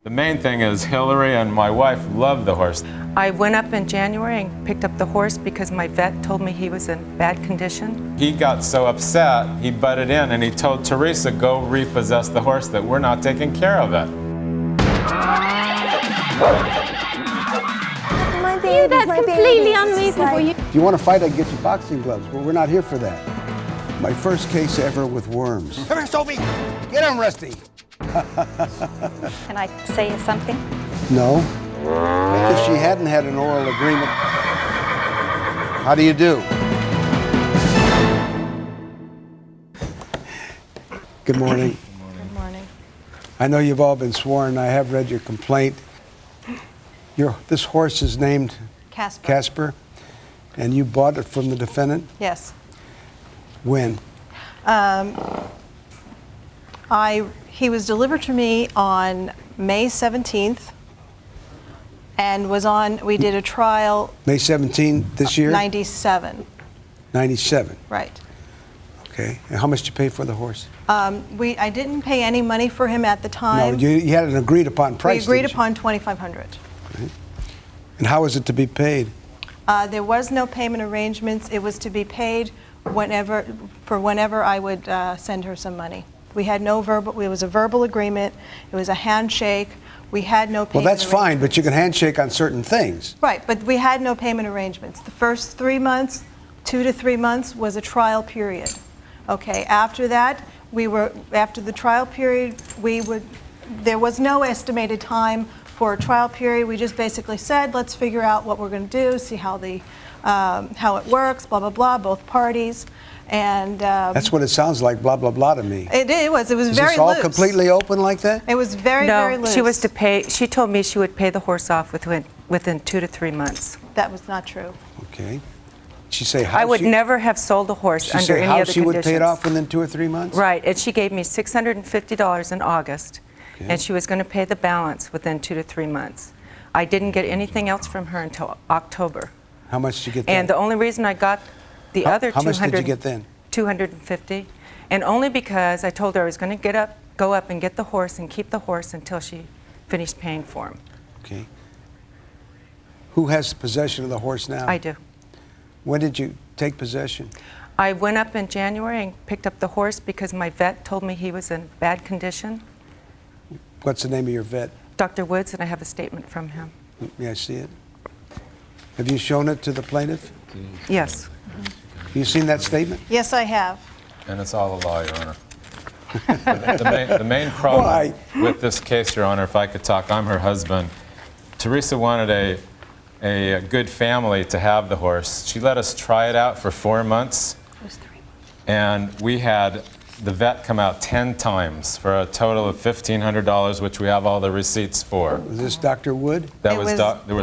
The main thing is Hillary and my wife love the horse. I went up in January and picked up the horse because my vet told me he was in bad condition. He got so upset, he butted in and he told Teresa, go repossess the horse, that we're not taking care of it. My baby, That's completely unreasonable. If you want to fight, I can get you boxing gloves, but we're not here for that. My first case ever with worms. Come here, Sophie. Get him, Rusty. Can I say something? No. If she hadn't had an oral agreement, how do you do? Good morning. Good morning. I know you've all been sworn. I have read your complaint. This horse is named Casper, and you bought it from the defendant? Yes. When? He was delivered to me on May 17th and we did a trial. May 17 this year? 97. 97. Right. Okay. And how much did you pay for the horse? I didn't pay any money for him at the time. No, you had an agreed upon price. We agreed upon $2,500. Okay. And how was it to be paid? There was no payment arrangements. It was to be paid whenever I would send her some money. We had no verbal, it was a verbal agreement, it was a handshake, we had no payment Well, that's fine, but you can handshake on certain things. Right, but we had no payment arrangements. The first 3 months, 2 to 3 months, was a trial period. Okay, after that, after the trial period, there was no estimated time for a trial period. We just basically said, let's figure out what we're going to do, see how it works, blah, blah, blah, both parties. And that's what it sounds like, blah, blah, blah to me. It was very loose. Is this all completely open like that? It was very loose. She was to pay, she told me she would pay the horse off within 2 to 3 months. That was not true. Okay. She say how I would never have sold a horse under any other conditions. She would pay it off within 2 or 3 months? Right, and she gave me $650 in August, and she was going to pay the balance within 2 to 3 months. I didn't get anything else from her until October. How much did you get then? And the only reason I got the other how much did you get then? 250, and only because I told her I was going to go up and get the horse and keep the horse until she finished paying for him. Okay. Who has possession of the horse now? I do. When did you take possession? I went up in January and picked up the horse because my vet told me he was in bad condition. What's the name of your vet? Dr. Woods, and I have a statement from him. May I see it? Have you shown it to the plaintiff? Yes. You seen that statement? Yes, I have. And it's all a lie, Your Honor. The main problem with this case, Your Honor, if I could talk, I'm her husband. Teresa wanted a good family to have the horse. She let us try it out for 4 months. It was 3 months. And we had the vet come out 10 times for a total of $1,500, which we have all the receipts for. Was this Dr. Wood? There was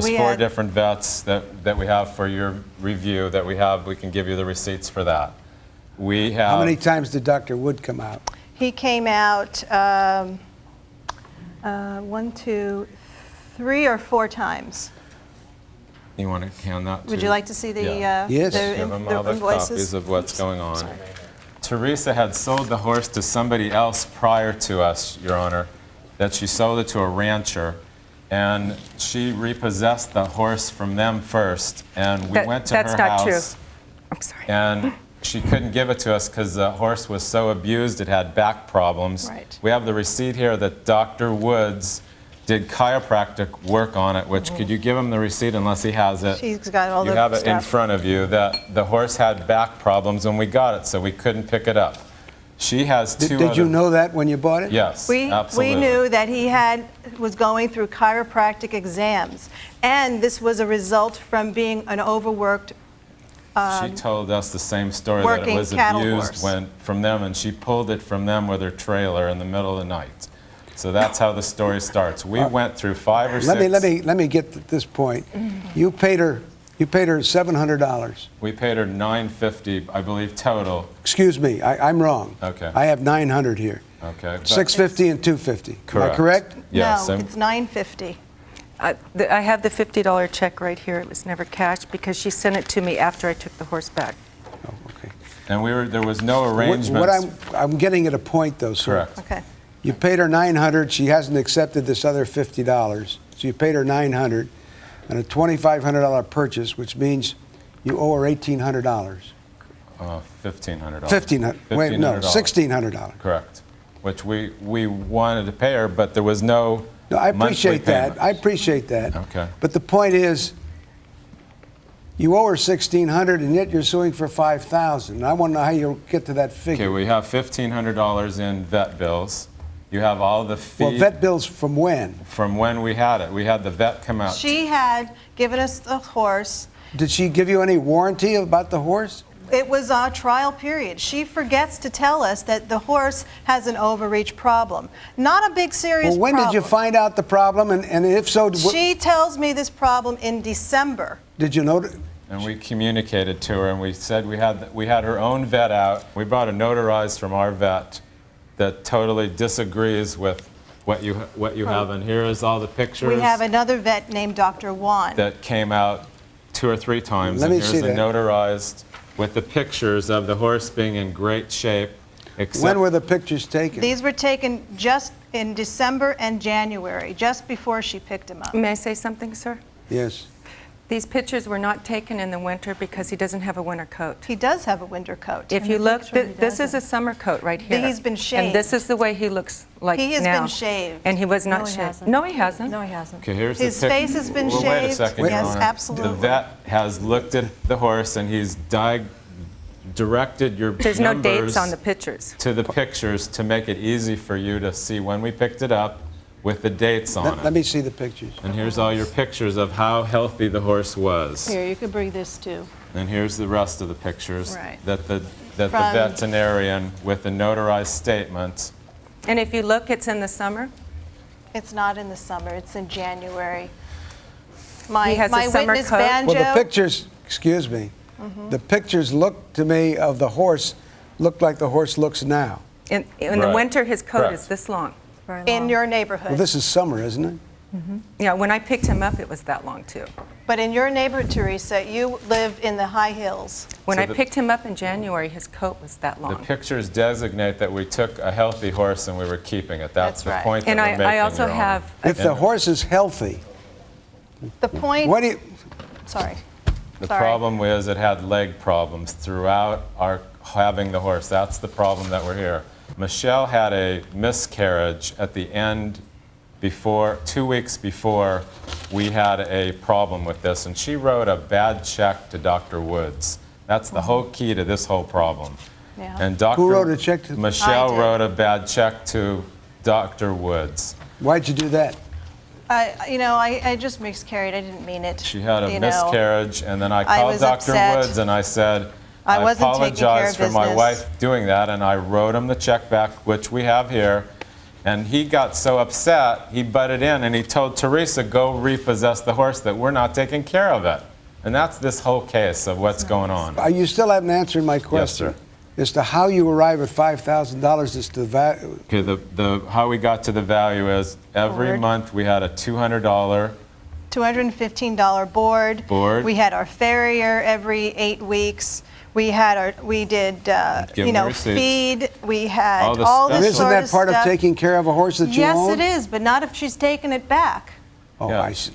4 different vets that we have for your review that we can give you the receipts for that. We have. How many times did Dr. Wood come out? He came out 1, 2, 3 or 4 times. You want to count that too? Would you like to see the, Yes. Give them all the invoices? copies of what's going on. Teresa had sold the horse to somebody else prior to us, Your Honor, that she sold it to a rancher, and she repossessed the horse from them first, and we went to her house. That's not true. I'm sorry. And she couldn't give it to us because the horse was so abused, it had back problems. Right. We have the receipt here that Dr. Woods did chiropractic work on it, which could you give him the receipt unless he has it? She's got all the You have it in stuff. front of you that the horse had back problems when we got it, so we couldn't pick it up. She has two Did you know that when you bought it? Yes, We absolutely. knew that he was going through chiropractic exams, and this was a result from being an overworked She told us the same story, that it working was cattle abused horse. from them, and she pulled it from them with her trailer in the middle of the night. So that's how the story starts. We went through 5 or 6. Let me get to this point. You paid her $700. We paid her $950, I believe, total. Excuse me, I'm wrong. Okay. I have $900 here. Okay. $650 and $250. Am I correct? Yes. No, it's $950. I have the $50 check right here. It was never cashed because she sent it to me after I took the horse back. Oh, okay. And there was no arrangement. I'm getting at a point, though, sir. Correct. Okay. You paid her $900. She hasn't accepted this other $50. So you paid her $900 and a $2,500 purchase, which means you owe her $1,800. $1,500. $1,500. Wait, no, $1,600. Correct. Which we wanted to pay her, but there was no. No, I appreciate that. Payment. I appreciate that. Okay. But the point is, you owe her $1,600, and yet you're suing for $5,000. I want to know how you get to that figure. Okay, we have $1,500 in vet bills. You have all the fees. Well, vet bills from when? From when we had it. We had the vet come out. She had given us the horse. Did she give you any warranty about the horse? It was a trial period. She forgets to tell us that the horse has an overreach problem. Not a big serious Well, when problem. did you find out the problem? And if so, She tells me this problem in December. did you know? And we communicated to her, and we said we had her own vet out. We brought a notarized from our vet that totally disagrees with what you have. And here is all the pictures. We have another vet named Dr. Wan. That came out 2 or 3 times. Let me and see here's that. a notarized with the pictures of the horse being in great shape. When were the pictures taken? These were taken just in December and January, just before she picked him up. May I say something, sir? Yes. These pictures were not taken in the winter because he doesn't have a winter coat. He does have a winter coat. If you look, this is a summer coat right here. He's been shaved. And this is the way he looks like now. He has been shaved. And he was not No, he shaved. hasn't. No, he hasn't. No, he hasn't. Okay, here's His the face has been Well, Wait a shaved. second, Your Yes, Honor. absolutely. The vet has looked at the horse and he's directed your There's no numbers dates on the pictures. to the pictures to make it easy for you to see when we picked it up with the dates on Let it. me see the pictures. And here's all your pictures of how healthy the horse was. Here, you could bring this too. And here's the rest of the pictures Right. that the From- veterinarian with the notarized statements. And if you look, it's in the summer. It's not in the summer, it's in January. He My has a summer witness coat. banjo. Well, the pictures, excuse me, the pictures look to me of the horse, look like the horse looks now. In the Right. winter, his coat Correct. is this long. Very in long. your neighborhood. Well, this is summer, isn't it? Yeah, when I picked him up, it was that long too. But in your neighborhood, Teresa, you live in the high hills. When So I the- picked him up in January, his coat was that The long. pictures designate that we took a healthy horse and we were keeping it. That's That's the right. point that And we're making, I also Your Honor. have, If the horse is healthy, The point, what do you, sorry. The Sorry. problem is it had leg problems throughout our having the horse. That's the problem that we're here. Michelle had a miscarriage at the end before, 2 weeks before we had a problem with this, and she wrote a bad check to Dr. Woods. That's the whole key to this whole problem. Yeah. And Dr. Who wrote a check to- Michelle I did. wrote a bad check to Dr. Woods. why'd you do that? I just miscarried. I didn't mean it. She had a you know. miscarriage, and then I I called was Dr. upset. Woods and I said, I wasn't taking care apologize of for my business." wife doing that, and I wrote him the check back, which we have here. And he got so upset, he butted in and he told Teresa, go repossess the horse, that we're not taking care of it. And that's this whole case of what's going on. You still haven't answered my question. sir. As to how you arrive at $5,000 as to the value. Okay, how we got to the value is every Board. month we had a $200 $215 board. Board. We had our farrier every 8 weeks. We did, Give them the receipts. feed. We had All the all stuff. this Isn't sort that of part of stuff. taking care of a horse that you own? Yes, it is, but not if she's taken it back. Oh, Yeah, I see.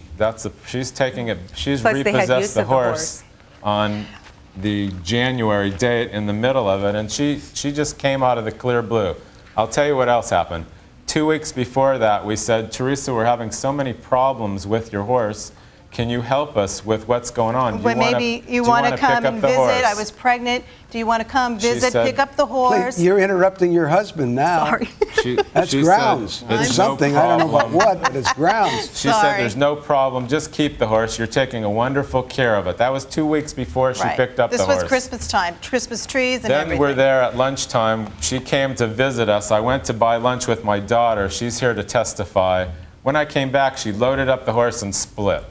she's taking it. She's Plus they had repossessed use the of the horse on the January date in the middle of it, and she just came out of the clear blue. I'll tell you what else happened. 2 weeks before that, we said, Teresa, we're having so many problems with your horse. Can you help us with what's going on? Do Well, maybe you want to come and visit. I was pregnant. Do you want to come visit, said- pick up the horse? Please, you're interrupting your husband now. Sorry. That's grounds. It's something, I don't know about what, but it's grounds. She said, Sorry. there's no problem, just keep the horse. You're taking a wonderful care of it. That was 2 weeks before she Right. picked up the This horse. was Christmas time, Christmas trees and Then everything. we're there at lunchtime. She came to visit us. I went to buy lunch with my daughter. She's here to testify. When I came back, she loaded up the horse and split.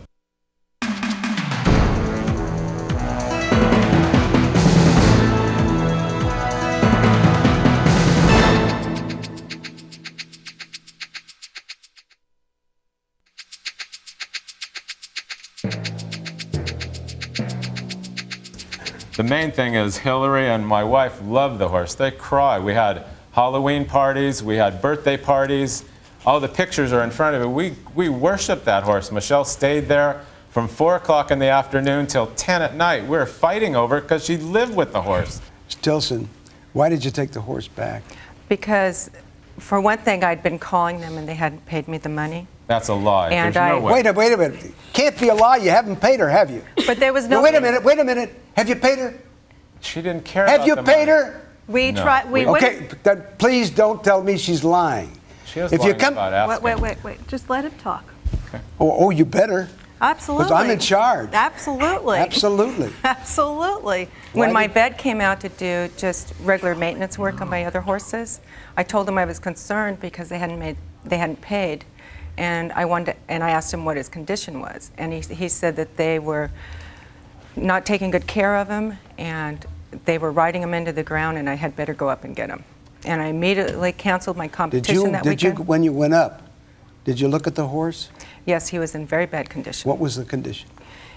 The main thing is Hillary and my wife love the horse. They cry. We had Halloween parties, we had birthday parties. All the pictures are in front of it. We worshiped that horse. Michelle stayed there from 4 o'clock in the afternoon till 10 at night. We were fighting over it because she lived with the horse. Stilson, why did you take the horse back? Because, for one thing, I'd been calling them and they hadn't paid me the money. That's a lie. And There's no way. Wait a minute. Can't be a lie. You haven't paid her, have you? But there was no... No, wait a minute. Have you paid her? She didn't care Have about you the paid money. her? We No. tried, we went... Okay, then please don't tell me she's lying. She was If you lying come- about asking. Wait. Just let him talk. Oh, you better. Absolutely. Because I'm in charge. Absolutely. Absolutely. Absolutely. When Why my did- vet came out to do just regular maintenance work on my other horses, I told him I was concerned because they hadn't paid, and I asked him what his condition was, and he said that they were not taking good care of him, and they were riding him into the ground, and I had better go up and get him. And I immediately canceled my competition that weekend. When you went up, did you look at the horse? Yes, he was in very bad condition. What was the condition?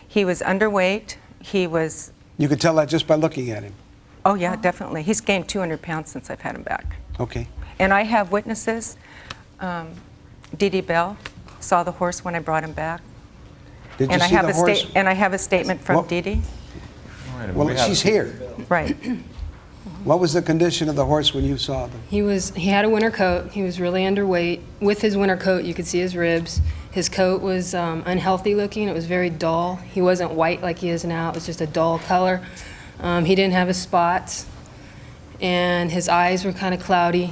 He was underweight. He was, You could tell that just by looking at him. oh yeah, definitely. He's gained 200 pounds since I've had him back. Okay. And I have witnesses. Dee Dee Bell saw the horse when I brought him back. Did you And I see have the horse? and I have a statement from Well- Dee Dee. Wait a minute, Well, we have- she's here. Right. What was the condition of the horse when you saw them? He had a winter coat. He was really underweight. With his winter coat, you could see his ribs. His coat was unhealthy looking. It was very dull. He wasn't white like he is now. It was just a dull color. He didn't have his spots, and his eyes were kind of cloudy.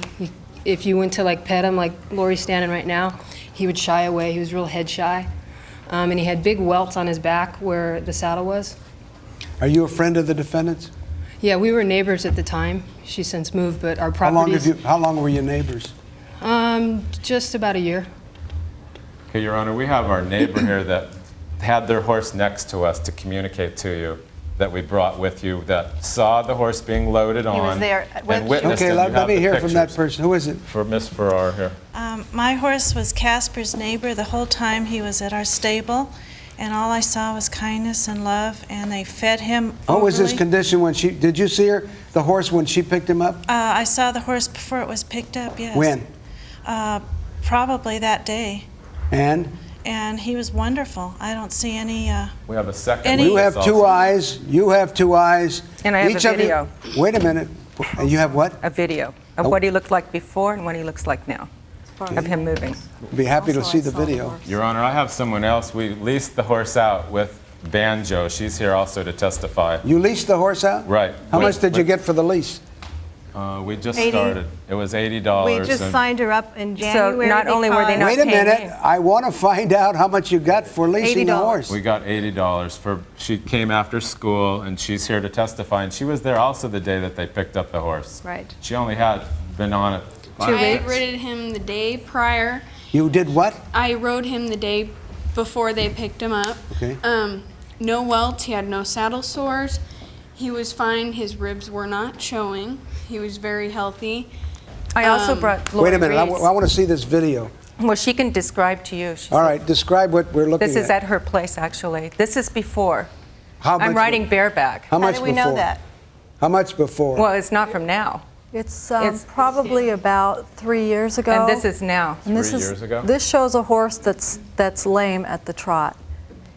If you went to like pet him, like Lori's standing right now, he would shy away. He was real head shy, and he had big welts on his back where the saddle was. Are you a friend of the defendants? Yeah, we were neighbors at the time. She's since moved, but our How long, properties. how long were you neighbors? Just about a year. Okay, Your Honor, we have our neighbor here that had their horse next to us to communicate to you, that we brought with you, that saw the horse being loaded on. was there with and you. witnessed Okay, it. let You have me the hear from that pictures. person. Who is it? For Miss Farrar here. My horse was Casper's neighbor the whole time he was at our stable, and all I saw was kindness and love, and they fed him What was his overly. condition when did you see the horse when she picked him up? I saw the horse before it was picked up, yes. When? Probably that day, And? and he was wonderful. I don't see any, We have a second. Any- You witness have two also. eyes. You have two eyes. And I have a Each of you- video. Wait a minute. And you have what? A video of Oh. what he looked like before and what he looks like now, of him moving. Be happy to see the video. Your Honor, I have someone else. We leased the horse out with Banjo. She's here also to testify. You leased the horse out? Right. How Wait, much did you wait. get for the lease? We just 80. started. It was $80. We just and signed her up in January. not only were they because- not Wait a paying minute. me. I want to find out how much you got for leasing the $80. horse. We got $80 for, she came after school and she's here to testify. And she was there also the day that they picked up the horse. Right. She only had been on it 5 I weeks. rode him the day prior. You did what? I rode him the day before they picked him up. Okay. No welts. He had no saddle sores. He was fine. His ribs were not showing. He was very healthy. I also brought Lori Wait a minute. I Reed's. want to see this video. Well, she can describe to you. She's All right. Describe what we're looking This is at her place, actually. This is before. How I'm much- riding bareback. How How much do we before? know that? How much before? Well, it's not from now. It's It's- probably about 3 years ago. And this is now. And this 3 is- years ago? This shows a horse that's lame at the trot.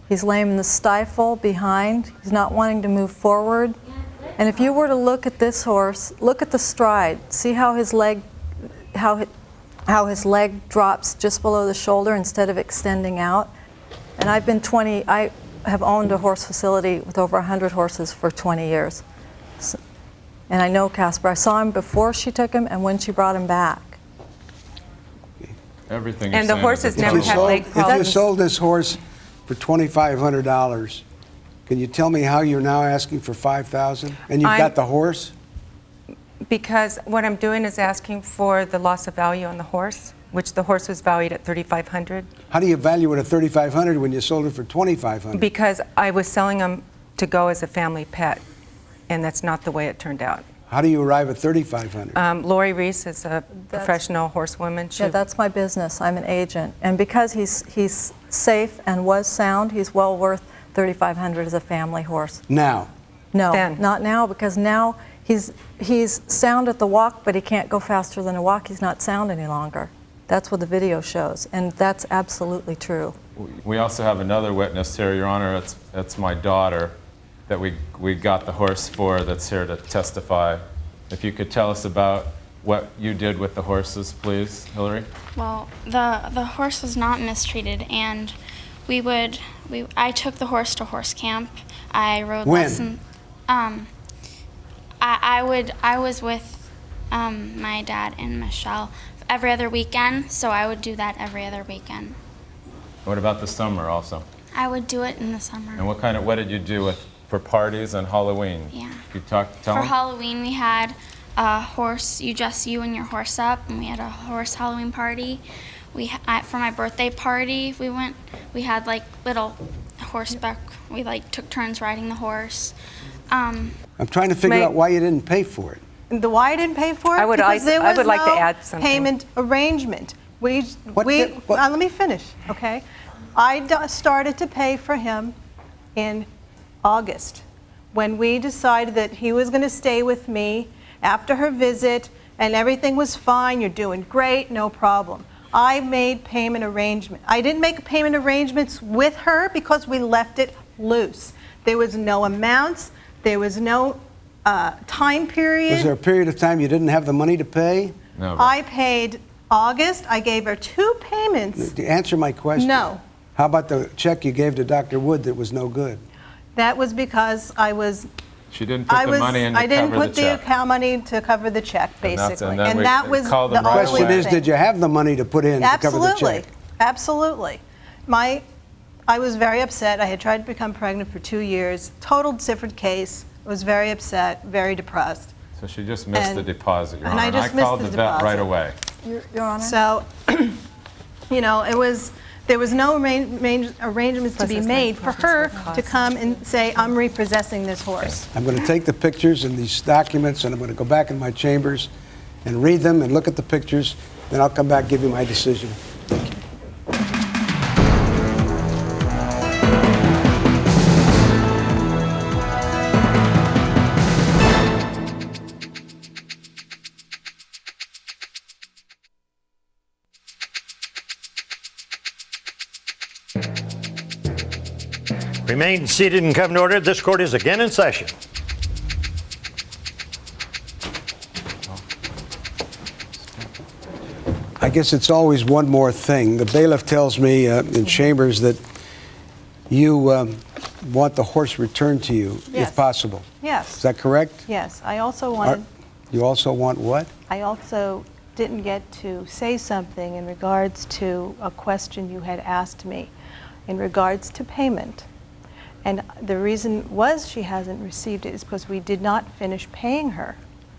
He's lame in the stifle behind. He's not wanting to move forward. And if you were to look at this horse, look at the stride. See how his leg, how his leg drops just below the shoulder instead of extending out. And I have owned a horse facility with over 100 horses for 20 years. And I know Casper. I saw him before she took him and when she brought him back. Everything And you're the saying horses is a never total had lie. leg If you problems. sold this horse for $2,500, can you tell me how you're now asking for $5,000? And you've got the horse? Because what I'm doing is asking for the loss of value on the horse, which the horse was valued at $3,500. How do you value it at $3,500 when you sold it for $2,500? Because I was selling them to go as a family pet, and that's not the way it turned out. How do you arrive at $3,500? Lori Reese is a professional horsewoman. Yeah, that's my business. I'm an agent. And because he's safe and was sound, he's well worth $3,500 as a family horse. Now, No, Then. not now, because now He's sound at the walk, but he can't go faster than a walk. He's not sound any longer. That's what the video shows, and that's absolutely true. We also have another witness here, Your Honor. It's my daughter that we got the horse for that's here to testify. If you could tell us about what you did with the horses, please, Hillary. Well, the horse was not mistreated, and I took the horse to horse camp. I rode lessons. I was with my dad and Michelle every other weekend, so I would do that every other weekend. What about the summer also? I would do it in the summer. And what did you do for parties and Halloween? Yeah. You tell For them? Halloween, we had a horse. You dress you and your horse up, and we had a horse Halloween party. For my birthday party, we had like little horseback. We took turns riding the horse. I'm trying to figure out why you didn't pay for it. Why I didn't pay for it? Because there was like to no add something. payment arrangement. Let me finish, okay? I started to pay for him in August when we decided that he was going to stay with me after her visit and everything was fine. You're doing great, no problem. I made payment arrangement. I didn't make payment arrangements with her because we left it loose. There was no amounts. There was no time period. Was there a period of time you didn't have the money to pay? No. I paid August. I gave her 2 payments. To answer my question. No. How about the check you gave to Dr. Wood that was no good? That was because She didn't put the money in to I didn't cover put the the check. account money to cover the check, basically. and then that we was called the them right only The question is, thing. did you have the money to put in to cover the check? Absolutely. I was very upset. I had tried to become pregnant for 2 years. Total different case. I was very upset, very depressed. So she just missed the deposit, Your and Honor. I just missed called the the vet deposit. right away. Your Honor? So, there was no arrangements to be made for her to come and say, I'm repossessing this horse. I'm going to take the pictures and these documents, and I'm going to go back in my chambers and read them and look at the pictures. Then I'll come back and give you my decision. Thank you. Remain seated and come to order. This court is again in session. I guess it's always one more thing. The bailiff tells me in chambers that you want the horse returned to you, Yes. if possible. Yes. Is that correct? Yes. I also wanted. You also want what? I also didn't get to say something in regards to a question you had asked me in regards to payment. And the reason was she hasn't received it is because we did not finish paying her.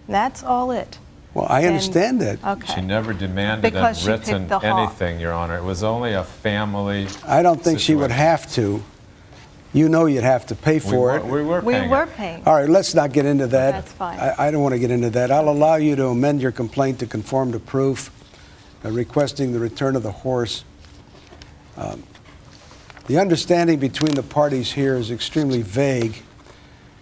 And that's all it. Well, I understand that. Okay. She never demanded Because she written picked the hawk. anything, Your Honor. It was only a family I don't think she would situation. have to. You know you'd have to pay for it. We were We paying were it. paying. All right, let's not get into that. That's fine. I don't want to get into that. I'll allow you to amend your complaint to conform to proof, requesting the return of the horse. The understanding between the parties here is extremely vague.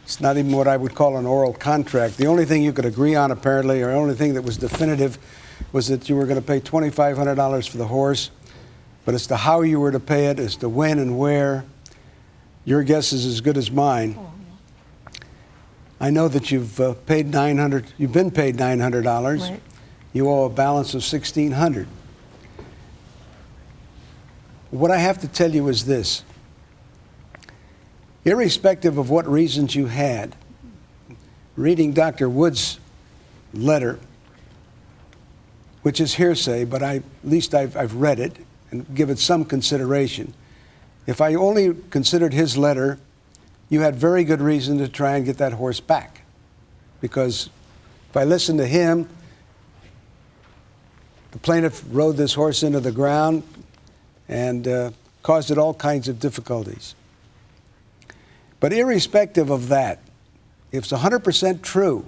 It's not even what I would call an oral contract. The only thing you could agree on, apparently, or the only thing that was definitive, was that you were going to pay $2,500 for the horse. But as to how you were to pay it, as to when and where, your guess is as good as mine. I know that you've paid $900. You've been paid $900. Right. You owe a balance of $1,600. What I have to tell you is this. Irrespective of what reasons you had, reading Dr. Wood's letter, which is hearsay, but at least I've read it and give it some consideration. If I only considered his letter, you had very good reason to try and get that horse back. Because if I listened to him, the plaintiff rode this horse into the ground and caused it all kinds of difficulties. But irrespective of that, if it's 100% true,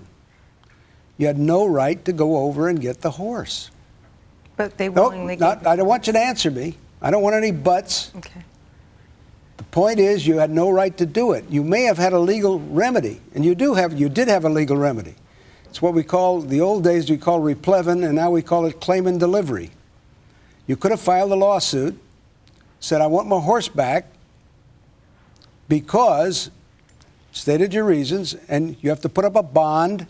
you had no right to go over and get the horse. But they willingly gave I don't want you to answer me. I don't want any buts. Okay. The point is, you had no right to do it. You may have had a legal remedy, and you did have a legal remedy. It's what we call, the old days we call replevin, and now we call it claim and delivery. You could have filed a lawsuit, said, I want my horse back, because, stated your reasons, and you have to put up a bond,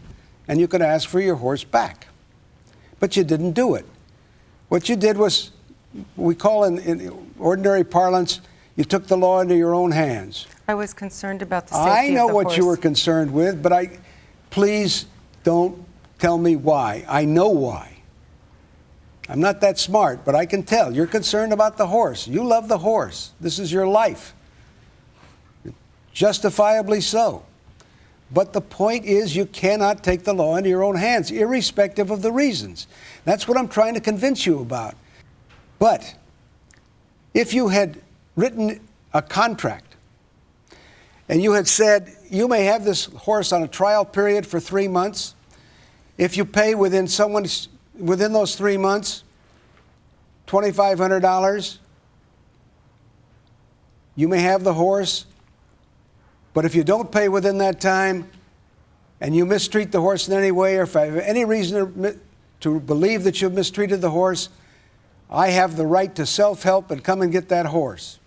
and you could ask for your horse back. But you didn't do it. What you did was, we call in ordinary parlance, you took the law into your own hands. I was concerned about the safety I know of the what horse. you were concerned with, but please don't tell me why. I know why. I'm not that smart, but I can tell. You're concerned about the horse. You love the horse. This is your life. Justifiably so. But the point is, you cannot take the law into your own hands, irrespective of the reasons. That's what I'm trying to convince you about. But if you had written a contract and you had said, you may have this horse on a trial period for 3 months. If you pay within those 3 months, $2,500, you may have the horse. But if you don't pay within that time and you mistreat the horse in any way, or if I have any reason to believe that you've mistreated the horse, I have the right to self-help and come and get that horse.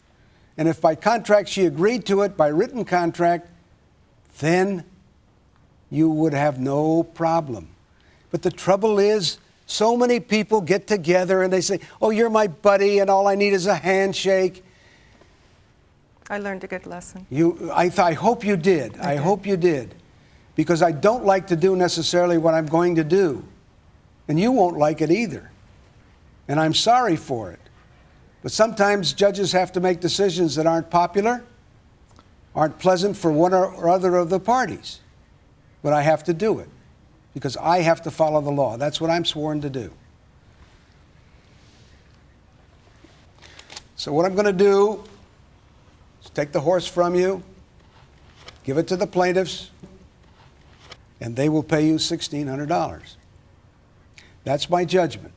And if by contract she agreed to it, by written contract, then you would have no problem. But the trouble is, so many people get together and they say, oh, you're my buddy and all I need is a handshake. I learned a good lesson. I hope you did. I hope you did. Because I don't like to do necessarily what I'm going to do. And you won't like it either. And I'm sorry for it. But sometimes judges have to make decisions that aren't popular, aren't pleasant for one or other of the parties. But I have to do it. Because I have to follow the law. That's what I'm sworn to do. So what I'm going to do, take the horse from you, give it to the plaintiffs, and they will pay you $1,600. That's my judgment.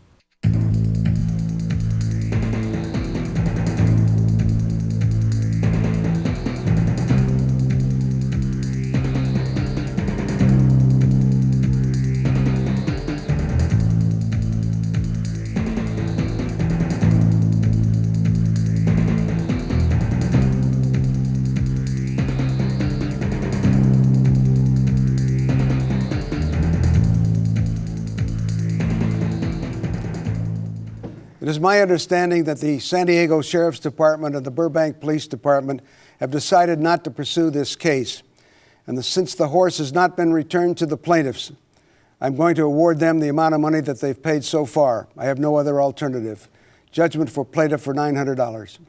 It is my understanding that the San Diego Sheriff's Department and the Burbank Police Department have decided not to pursue this case. And since the horse has not been returned to the plaintiffs, I'm going to award them the amount of money that they've paid so far. I have no other alternative. Judgment for plaintiff for $900.